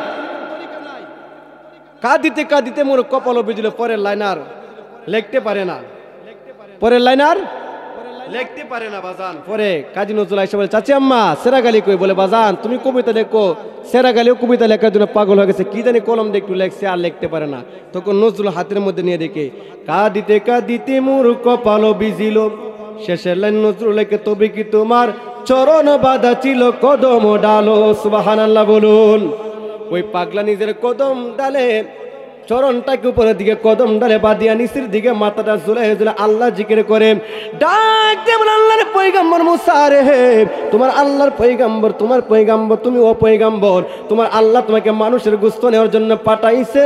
কাঁদিতে কাঁদিতে মোর কপাল ভিজিল, পরের লাইনার লিখতে পারে না, পরের লাইনার লিখতে পারে না বাজান। পরে কাজী নজরুল আইসা বলে, চাচি আম্মা সেরাগালি কই? বলে বাজান তুমি কবিতা লেখো। সেরাগালিও কবিতা লেখার জন্য পাগল হয়ে গেছে, কি জানি কলম দিয়ে একটু লেখছে, আর লিখতে পারে না। তখন নজরুল হাতের মধ্যে নিয়ে দেখে, কাঁদিতে কাঁদিতে মোর কপাল ভিজিল, শেষের লাইন নজরুল লেখে, তবে কি তোমার চরণ বাঁধা ছিল কদম ডালো। সুবহানাল্লাহ বলুন। ওই পাগলা নিজের কদম ডালে চরণটাকে উপরের দিকে কদম ডালে বাঁধিয়া নিচের দিকে মাথাটা ঝুলাই ঝুলে আল্লাহ জিকির করে ডাক দেবেন আল্লাহর পয়গম্বর মুসা রে, তোমার আল্লাহর পয়গম্বর, তোমার পয়গম্বর, তুমি ও পয়গম্বর, তোমার আল্লাহ তোমাকে মানুষের গোশত নেওয়ার জন্য পাঠাইছে,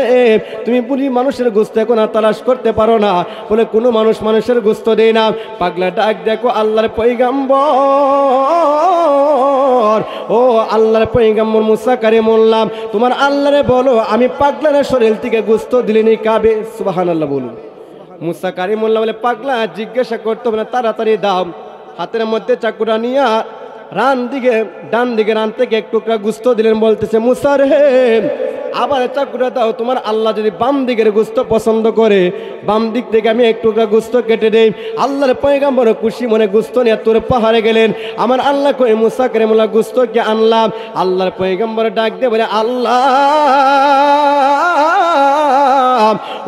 তুমি বলি মানুষের গোশত এখন আর তালাশ করতে পারো না, বলে কোনো মানুষ মানুষের গোশত দেয় না। পাগলা ডাক দেখো আল্লাহর পয়গম্বর, ও আল্লাহর পয়গম্বর মুসা কারিমুল্লাহ, তোমার আল্লাহরে বলো আমি পাগলার শরীর থেকে গোশত দিলেনি কাবে। সুবহানাল্লাহ বলুন। মুসা কারিমুল্লাহ বলে পাগলা জিজ্ঞাসা করতে হবে না, তাড়াতাড়ি দাও। হাতের মধ্যে চাকুটা নিয়ে ডান দিকে রান থেকে এক টুকরা গোশত দিলেন, বলতেছে মুসা রে আবার চাকুটা দাও, তোমার আল্লাহ যদি বাম দিকের গোশত পছন্দ করে বাম দিক থেকে আমি এক টুকরা গোশত কেটে দেই। আল্লাহর পয়গম্বর খুশি মনে গোশত নিয়ে তোর পাহাড়ে গেলেন। আমার আল্লাহ কই মুসা কারিমুল্লাহ গোশতকে আনলাম। আল্লাহর পয়গম্বর ডাক দিয়ে বলে আল্লাহ,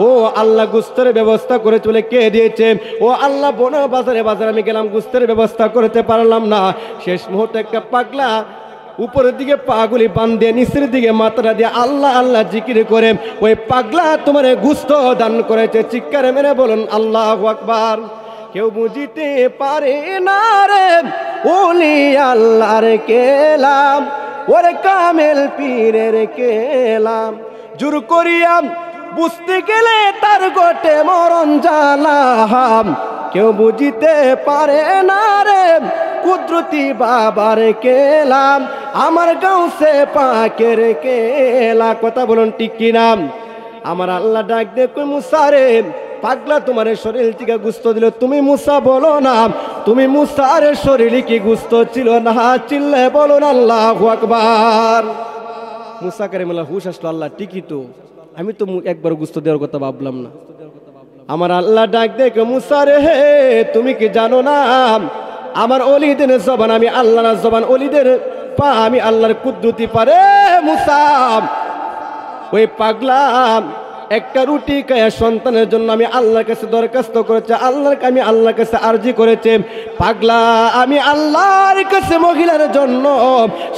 ও আল্লাহ গোশতের ব্যবস্থা করে চলে কে দিয়েছে? ও আল্লাহ বন বাজারে আমি গেলাম, গোশতের ব্যবস্থা করতে পারলাম না। শেষ মুহূর্তে একটা পাগলা উপরের দিকে পাগুলি বান্ধে নিচের দিকে মাথাটা দিয়ে আল্লাহ আল্লাহ জিকির করে ওই পাগলা তোমার গোশত দান করেছে। চিৎকার মেরে বলুন আল্লাহু আকবার। কেউ বুঝিতে পারে না রে ওলি আল্লাহর কেলাম, ওরে কামেল পীরের কেলাম, জোর করিয়াম বুঝতে গেলে তার গোটে মরণ জ্বালাম। কেউ বুঝিতে পারে না রে কুদরতি বাবার কেলাম, আমার গাউসে পাকের কেলা। কথা বলুন ঠিক কিনা? আমার আল্লাহ ডাক দেখো মুসা রে পাগলা তোমার শরীর থেকে গোশত দিল, তুমি মুসা বলো না তুমি মুসার শরীরে কি গোশত ছিল না? চিল্লে বলুন আল্লাহু আকবার। মুসা কারিমুল্লাহ হুশ আসলো, আল্লাহ ঠিকই তো, আমি তো একবার গোশত দেওয়ার কথা ভাবলাম না। আমার আল্লাহ ডাক দেখো মুসা রে তুমি কি জানো না আমার অলিদের জবান আমি আল্লাহর জবান, অলিদের পা আমি আল্লাহর কুদরতি পারে। মুসা ওই পাগলা একটা রুটি খায়া সন্তানের জন্য আমি আল্লাহর কাছে দরখাস্ত করেছে, আমি আল্লাহর কাছে আরজি করেছে। পাগলা আমি আল্লাহর কাছে মহিলার জন্য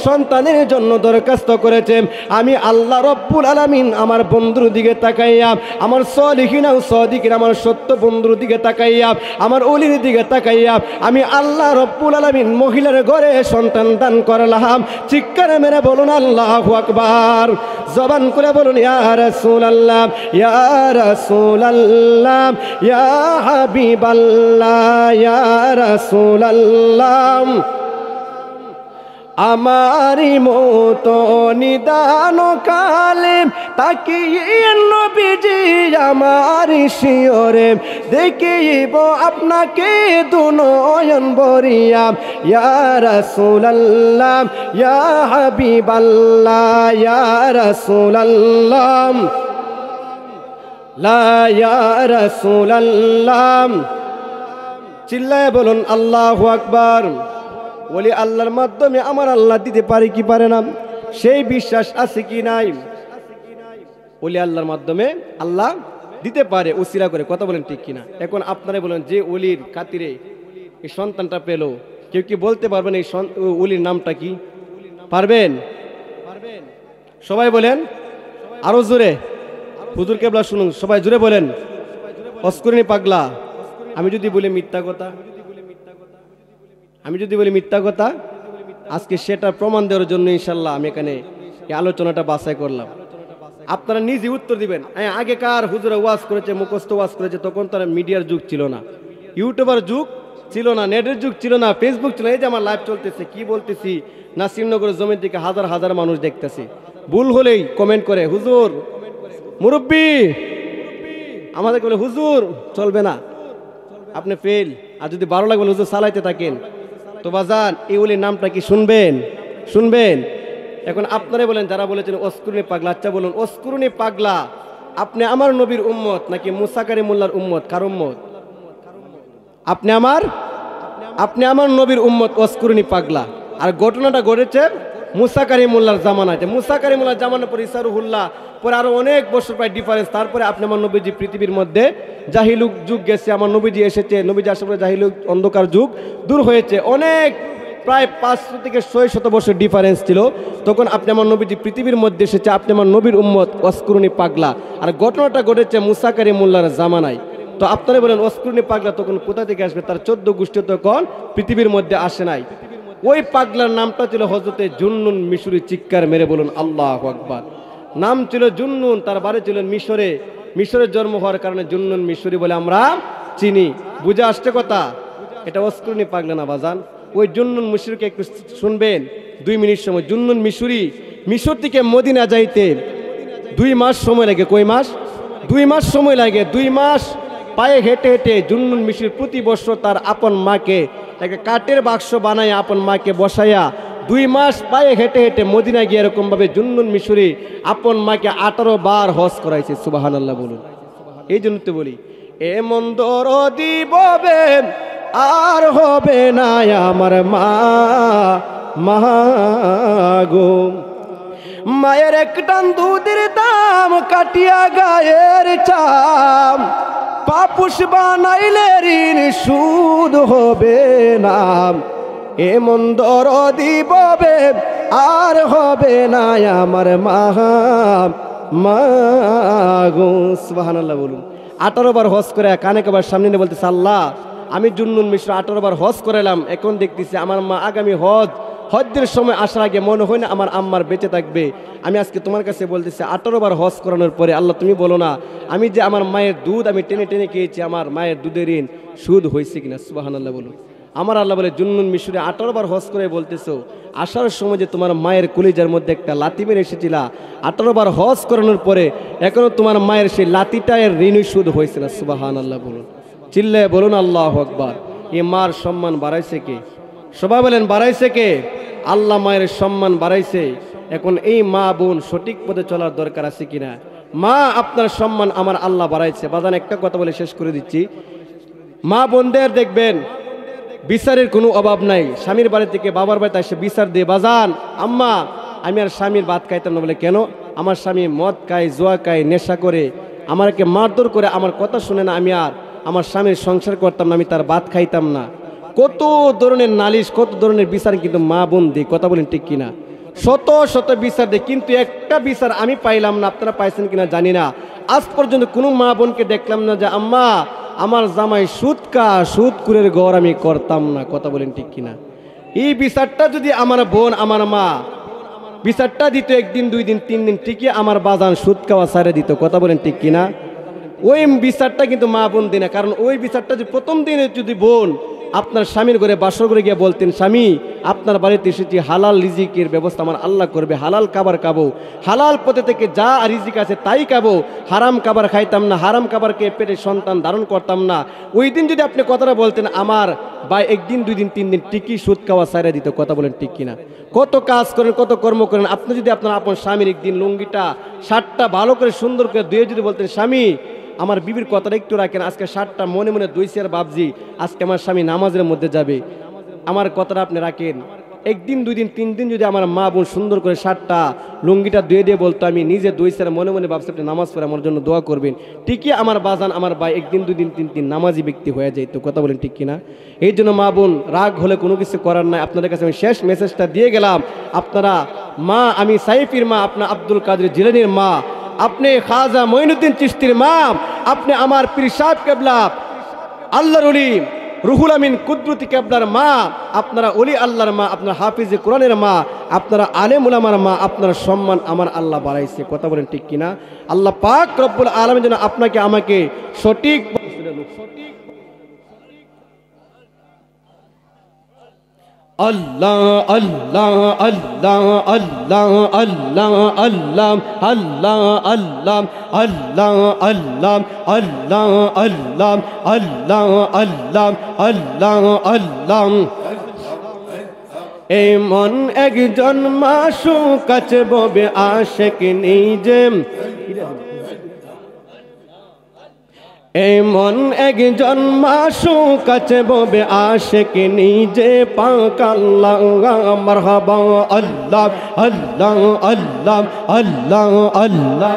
সন্তানের জন্য দরখাস্ত করেছে। আমি আল্লাহ রব্বুল আলামিন আমার বন্ধুর দিকে তাকাইয়া, আমার সলিহিনা ও সদিকিন আমার সত্য বন্ধুর দিকে তাকাইয়া, আমার অলির দিকে তাকাইয়া আমি আল্লাহ রব্বুল আলামিন মহিলার ঘরে সন্তান দান করলাম। চিৎকার মেরে বলুন আল্লাহু আকবার। জবান করে বলুন ইয়া রাসূলুল্লাহ, ইয়া রাসূলুল্লাহ, ইয়া হাবিবাল্লাহ, ইয়া রাসূলুল্লাহ। আমারি মতো নিদান কালে তাকিয়ে নবীজি আমার শিয়রে দেখিব আপনাকে দুনয়ন ভরিয়া। ইয়া রাসূলুল্লাহ, ইয়া হাবিবাল্লাহ, ইয়া রাসূলুল্লাহ, লা ইয়া রাসূলুল্লাহ। চিল্লায় বলুন আল্লাহু আকবার। বলি আল্লাহর মাধ্যমে আমার আল্লাহ দিতে পারে কি পারে না, সেই বিশ্বাস আছে কি নাই? ওলি আল্লাহর মাধ্যমে আল্লাহ দিতে পারে উসিলা করে। কথা বলেন ঠিক কিনা? এখন আপনারা বলেন যে ওলির খাতিরে এই সন্তানটা পেল, কেউ কি বলতে পারবেন এই ওলির নামটা কি? পারবেন? সবাই বলেন আরো জোরে। হুজুর কেবলা শুনুন, সবাই জোরে বলেন অস্করিনী পাগলা। আমি যদি বলি মিথ্যা কথা, আজকে সেটা প্রমাণ দেওয়ার জন্য ইনশাল্লাহ আমি এখানে এই আলোচনাটা বাছাই করলাম। আপনারা নিজে উত্তর দিবেন। আগেকার হুজুরা ওয়াজ করেছে, মুখস্থ ওয়াজ করেছে, তখন তারা মিডিয়ার যুগ ছিল না, ইউটিউবার যুগ ছিল না, নেটের যুগ ছিল না, ফেসবুক ছিল। এই যে আমার লাইভ চলতেছে, কি বলতেছি, নাসিরনগরের জমির দিকে হাজার হাজার মানুষ দেখতেছে। ভুল হলেই কমেন্ট করে হুজুর মুরব্বী, আমাদের বলে হুজুর চলবে না, আপনি ফেল। আর যদি ভালো লাগবে হুজুর চালাইতে থাকেন। তো বাজান এই ওলির নামটা কি শুনবেন? এখন আপনারা বলেন যারা বলেছেন অস্কুরুনি পাগলা, আচ্ছা বলুন অস্কুরুনি পাগলা আপনি আমার নবীর উম্মত নাকি মুসা কারিমুল্লাহর উম্মত? কার উম্মত? আপনি আমার নবীর উম্মত অস্কুরুনি পাগলা। আর ঘটনাটা ঘটেছে মুসা কারিমুল্লাহর জামানাতে। মুসা কারিমুল্লাহর জামানার পর ইসারুহুল্লাহ পরে আরো অনেক বছর প্রায় ডিফারেন্স। তারপরে আপনি আমার নবীজি পৃথিবীর মধ্যে জাহিলুক যুগ গেছে, আমার নবীজি এসেছে, নবীজি আসার পরে জাহিলুক অন্ধকার যুগ দূর হয়েছে। অনেক প্রায় 500 থেকে 600 বছর ডিফারেন্স ছিল। তখন আপনি আমার নবীজি পৃথিবীর মধ্যে এসেছে, আপনি আমার নবীর উম্মত ওয়াসকুরুনি পাগলা। আর ঘটনাটা ঘটেছে মুসা কালিমুল্লাহর জামানায়। তো আপনারা বলেন ওয়াসকুরুনি পাগলা তখন কোথা থেকে আসবে? তার 14 গোষ্ঠী তখন পৃথিবীর মধ্যে আসে নাই। ওই পাগলার নামটা ছিল হযরতে জুন্নুন মিশরি। চিৎকার মেরে বলুন আল্লাহু আকবার। নাম ছিল জুন্নুন, তার বাড়ি ছিল মিশরে। মিশরে জন্ম হওয়ার কারণে জুন্নুন মিশরি বলে আমরা চিনি। বুঝে আসছে কথা? এটা ওয়াসকুরুনি পাগলা না বাজান। ওই জুন্নুন মিশরিকে একটু শুনবেন 2 মিনিট সময়। জুন্নুন মিশরি মিশর থেকে মদিনা যাইতে 2 মাস সময় লাগে। কয় মাস? 2 মাস সময় লাগে। 2 মাস পায়ে হেঁটে হেঁটে জুন্নুন মিশরি প্রতি বছর তার আপন মাকে একটা কাঠের বাক্স বানায় আপন মাকে বসাইয়া 2 মাস পায়ে হেঁটে হেঁটে মদিনা গিয়ে এরকমভাবে জুন্নুন মিশরি আপন মাকে 18 বার হজ করাইছে। সুবহানাল্লাহ বলুন। এই জন্য তো বলি এমন দরদি ববে আর হবে না আমার মা মাগো। মায়ের এক টান দুধের দাম কাটিয়া গায়ের চাম, পাপুষ বানাইলে ঋণ সুদ হবে না। এমন দরদি ববে আর হবে না আমার মা মাগো। সুবহানাল্লাহ বলুন। 18 বার হজ করে কানে কাবার সামনে নিয়ে বলতেছে, আল্লাহ আমি জুন্নুন মিশর 18 বার হজ করালাম, এখন দেখতেছি আমার মা আগামী হজ্জের সময় আসার আগে মনে হয় না আমার আম্মার বেঁচে থাকবে। আমি আজকে তোমার কাছে বলতেছি 18 বার হজ করানোর পরে আল্লাহ তুমি বলো না আমি যে আমার মায়ের দুধ আমি টেনে টেনে খেয়েছি, আমার মায়ের দুধের ঋণ সুদ হয়েছে কিনা? সুবহানাল্লাহ বলুন। আমার আল্লাহ বলে জুন্নুন মিশরে 18 বার হজ করে বলতেছো আসার সময় যে তোমার মায়ের কলিজার মধ্যে একটা লাথি মেরে এসেছিলা, 18 বার হজ করানোর পরে এখনো তোমার মায়ের সেই লাথিটা এর ঋণ সুদ হয়েছে না? সুবহানাল্লাহ বলুন। চিল্লায় বলুন আল্লাহু আকবার। এই মার সম্মান বাড়াইছে কে? সবাই বলেন বাড়াইছে কে? আল্লাহ মায়ের সম্মান বাড়াইছে। এখন এই মা বোন সঠিক পথে চলার দরকার আছে কিনা? মা আপনার সম্মান আমার আল্লাহ বাড়াইছে। বাজান একটা কথা বলে শেষ করে দিচ্ছি, মা বোনদের দেখবেন বিচারের কোনো অভাব নাই। স্বামীর বাড়ি থেকে বাবার বাড়িতে এসে বিচার দিয়ে, বাজান আম্মা আমি আর স্বামীর ভাত খাইতাম না। বলে কেন? আমার স্বামী মদ খায়, জুয়া খায়, নেশা করে, আমাকে মারধর করে, আমার কথা শুনে না, আমি আর আমার স্বামীর সংসার করতাম না, আমি তার ভাত খাইতাম না। কত ধরনের নালিশ, কত ধরনের বিচার কিন্তু মা বোন দিই। কথা বলেন ঠিক কিনা? শত শত বিচার দেয়, কিন্তু একটা বিচার আমি পাইলাম না। আপনারা পাইছেন কিনা জানি না। আজ পর্যন্ত কোনো মা বোনকে দেখলাম না যে আম্মা আমার জামাই সুদকুরের ঘর আমি করতাম না। কথা বলেন ঠিক কিনা? এই বিচারটা যদি আমার বোন আমার মা বিচারটা দিত 1 দিন 2 দিন 3 দিন, ঠিকই আমার বাজান সুদ খাওয়া ছাড়ে দিত। কথা বলেন ঠিক কিনা? ওই বিচারটা কিন্তু মা বোন দিনা। কারণ ওই বিচারটা যে প্রথম দিনে যদি বোন আপনার স্বামীর ঘরে বাসর করে গিয়ে বলতেন, স্বামী আপনার বাড়িতে এসেছি, হালাল রিজিকের ব্যবস্থা আমার আল্লাহ করবে, হালাল খাবার খাবো, হালাল পথে থেকে যা রিজিক আছে তাই খাবো, হারাম খাবার খাইতাম না, হারাম খাবারকে পেটে সন্তান ধারণ করতাম না। ওই দিন যদি আপনি কথাটা বলতেন, আমার বা 1 দিন 2 দিন 3 দিন ঠিকই সুদ খাওয়া ছাড়া দিত। কথা বলেন ঠিক কিনা? কত কাজ করেন, কত কর্ম করেন। আপনি যদি আপনার আপন স্বামীর একদিন লুঙ্গিটা শার্টটা ভালো করে সুন্দর করে ধুয়ে যদি বলতেন, স্বামী আমার বিবির কথাটা একটু রাখেন, আজকে শার্টটা মনে মনে ধুইছি আর ভাবছি আজকে আমার স্বামী নামাজের মধ্যে যাবে, আমার কথাটা আপনি রাখেন। 1 দিন 2 দিন 3 দিন যদি আমার মা বোন সুন্দর করে শার্টটা লুঙ্গিটা ধুয়ে দিয়ে বলতো, আমি নিজে ধুইছি আর মনে মনে ভাবছি আপনি নামাজ পড়ে আমার জন্য দোয়া করবেন, ঠিকই আমার বাজান আমার ভাই 1 দিন 2 দিন 3 দিন নামাজি ব্যক্তি হয়ে যায়। তো কথা বলেন ঠিক কিনা? এই জন্য মা বোন রাগ হলে কোনো কিছু করার নাই। আপনাদের কাছে আমি শেষ মেসেজটা দিয়ে গেলাম। আপনারা মা, আমি সাইফির মা, আপনার আব্দুল কাদের জিলানীর মা, আপনি খাজা মঈনুদ্দিন চিশতির মা, আপনি আমার পীর সাহেব কেবলা আল্লাহর ওলি রুহুল আমিন কুদরতি কেবলার মা, আপনারা ওলি আল্লাহর মা, আপনারা হাফিজে কোরআনের মা, আপনারা আলেম উলামার মা, আপনার সম্মান আমার আল্লাহ বাড়াইছে। কথা বলেন ঠিক কিনা? আল্লাহ পাক রব্বুল আলামিন যেন আপনাকে আমাকে সঠিক আল্লাহ আল্লাহ আল্লাহ আল্লাহ আল্লাহ আল্লাহ আল্লাহ আল্লাহ আল্লাহ আল্লাহ আল্লাহ আল্লাহ আল্লাহ আল্লাহ আল্লাহ আল্লাহ। এমন একজন মাসুক কাছে ববে আশেক নিজে, এমন একজন মাসুক কাছে ববে আশেক নিজে, পাক আল্লাহ মারহাবা আল্লাহ আল্লাহ আল্লাহ আল্লাহ আল্লাহ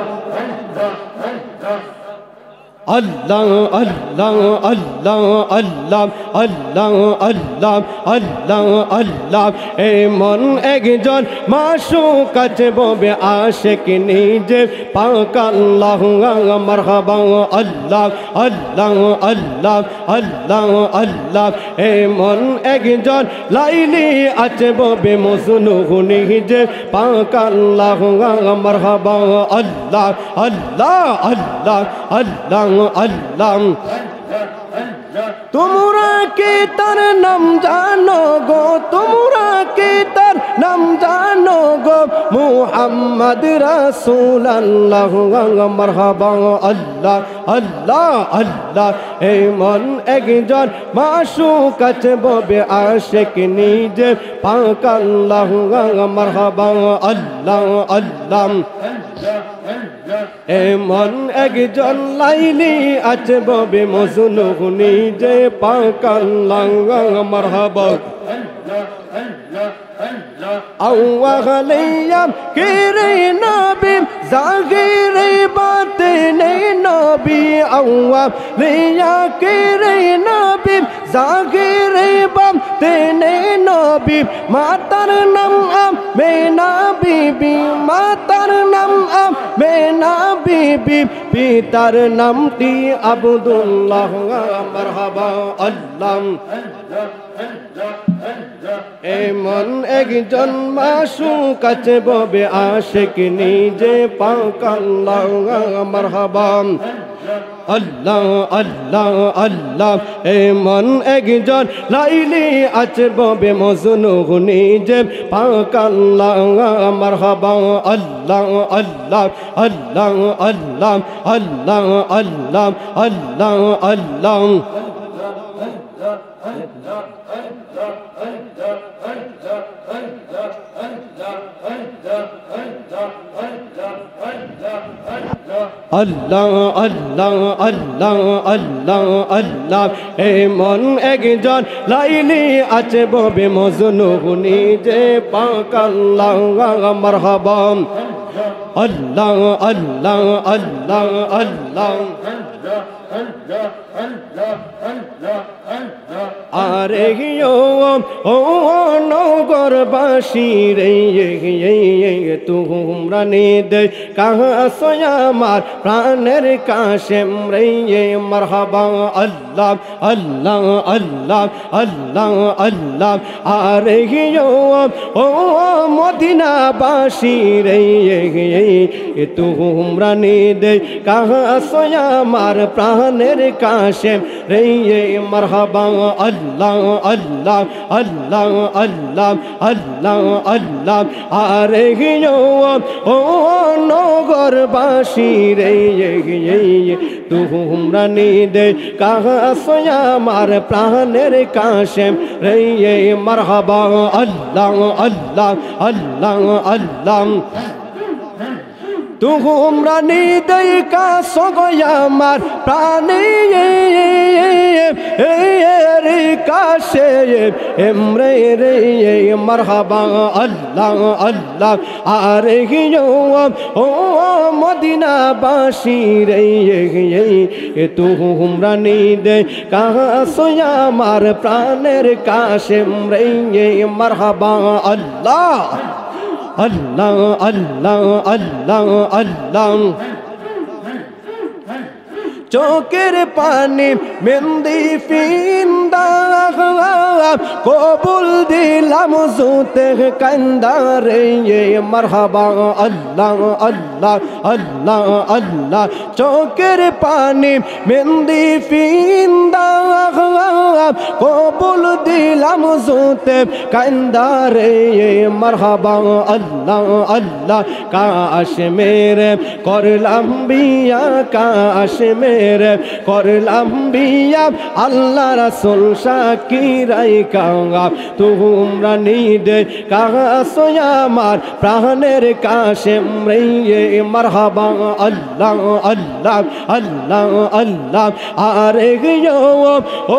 আল্লাহ আল্লাহ আল্লাহ আল্লাহ আল্লাহ আল্লাহ আল্লাহ আল্লাহ এমন একজন মাসুক কাছে ববে আশিক নিজে পাক আল্লাহ মারহাবা আল্লাহ আল্লাহ আল্লাহ আল্লাহ আল্লাহ এমন একজন লাইলি আছে ববে মজনু নিজে পাক আল্লাহ মারহাবা আল্লাহ আল্লাহ আল্লাহ আল্লাহ আল্লাহ তোমরা কে তার নাম জানো গো তোমরা কে তার নাম জানো গো মুহাম্মদ রাসূলুল্লাহ মারহাবা আল্লাহ আল্লাহ আল্লাহ এমন একজন মাসুক আছে ববে আশিক নিজে পাক আল্লাহ মারহাবা আল্লাহ আল্লাহ এমন একজন লাইলি আছে ববে মজনু নিজে পাক আল্লাহ মারহাবা আওয়ালিয়া কিরে নবী জাগিরে বাতিনে নবী আওয়ালিয়া কিরে নবী জাগিরে বাতিনে নবী মাতার নাম আমেনা বিবি মাতার নাম আমেনা বিবি পিতার নামটি আব্দুল্লাহ মারহাবা আল্লাহ এমন একজন মাসুক আছে ববে আশিক নিজে পাক আল্লাহ মারহাবা আল্লাহ আল্লাহ আল্লাহ এমন একজন লাইলি আছে ববে মজনু নিজে পাক আল্লাহ মারহাবা আল্লাহ আল্লাহ আল্লাহ আল্লাহ আল্লাহ আল্লাহ আল্লাহ আল্লাহ আল্লাহ আল্লাহ আল্লাহ আল্লাহ আল্লাহ এমন একজন লাইলি আছে ববে মজনু নিজে পাক আল্লাহ মারহাবা আল্লাহ আল্লাহ আল্লাহ আল্লাহ আরে ও নগরবাসী রে তোমরা নিদে কাছে আমার প্রাণের কাশেম রে মারহাবা আল্লাহ আল্লাহ আল্লাহ আল্লাহ আল্লাহ আরে ও মদিনাবাসী রে তোমরা নিদে কাছে আমার প্রাণের কাশেম রে মারহাবা আল্লাহ আল্লাহ আল্লাহ আল্লাহ আল্লাহ আল্লাহ আরে ও নগরবাসী রে তোমরা নিদে কাছে আমার প্রাণের কাশেম রে মারহাবা আল্লাহ আল্লাহ আল্লাহ আল্লাহ তোমরা নিদে কাছে আমার প্রাণের কাশে এমরে রে মারহাবা আল্লাহ আল্লাহ আরে ও মদিনাবাসী রে তোমরা নিদে কাছে আমার প্রাণের কাশেম রে মারহাবা আল্লাহ আল্লাহ আল্লাহ আল্লাহ আল্লাহ চোখের পানি মেহেন্দি ফিন্দা কবুল দিলাম জুতে কান্দারে মারহাবা আল্লাহ আল্লাহ আল্লাহ আল্লাহ চোখের পানি মেহেন্দি ফিন্দা কবুল দিলাম জুতে কান্দারে মারহাবা আল্লাহ আল্লাহ কাশ মেরে করলাম বিয়া কাশ মেরে করলাম বিয়া আল্লাহ রাসূল শাকিরাই কাঙ্গা তোমরা নিদে কাছে আমার প্রাণের কাশেম রে মারহাবা আল্লাহ আল্লাহ আল্লাহ আল্লাহ আরে ও